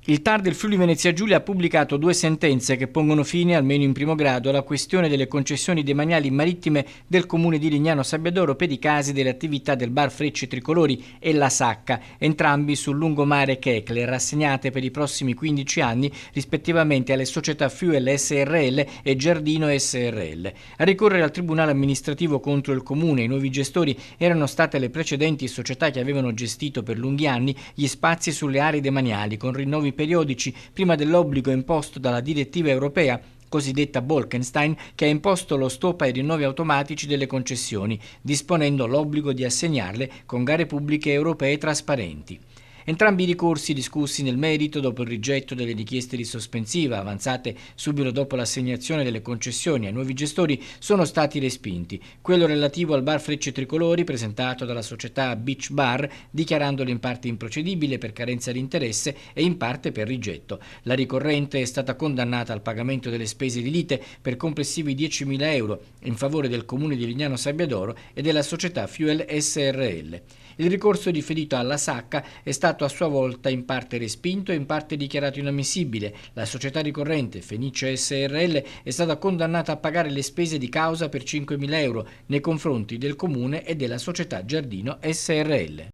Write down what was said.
Il TAR del Friuli Venezia Giulia ha pubblicato 2 sentenze che pongono fine, almeno in primo grado, alla questione delle concessioni demaniali marittime del comune di Lignano Sabbiadoro per i casi delle attività del bar Frecce Tricolori e La Sacca, entrambi sul lungomare Kekler, assegnate per i prossimi 15 anni rispettivamente alle società Fuel SRL e Giardino SRL. A ricorrere al Tribunale amministrativo contro il comune e i nuovi gestori erano state le precedenti società che avevano gestito per lunghi anni gli spazi sulle aree demaniali con rinnovi periodici prima dell'obbligo imposto dalla direttiva europea cosiddetta Bolkestein, che ha imposto lo stop ai rinnovi automatici delle concessioni, disponendo l'obbligo di assegnarle con gare pubbliche europee trasparenti. Entrambi i ricorsi discussi nel merito dopo il rigetto delle richieste di sospensiva avanzate subito dopo l'assegnazione delle concessioni ai nuovi gestori sono stati respinti. Quello relativo al bar Frecce Tricolori, presentato dalla società Beach Bar, dichiarandolo in parte improcedibile per carenza di interesse e in parte per rigetto. La ricorrente è stata condannata al pagamento delle spese di lite per complessivi 10.000 euro in favore del comune di Lignano Sabbiadoro e della società Fuel SRL. Il ricorso riferito alla Sacca è stato a sua volta in parte respinto e in parte dichiarato inammissibile. La società ricorrente, Fenice SRL, è stata condannata a pagare le spese di causa per 5.000 euro nei confronti del comune e della società Giardino SRL.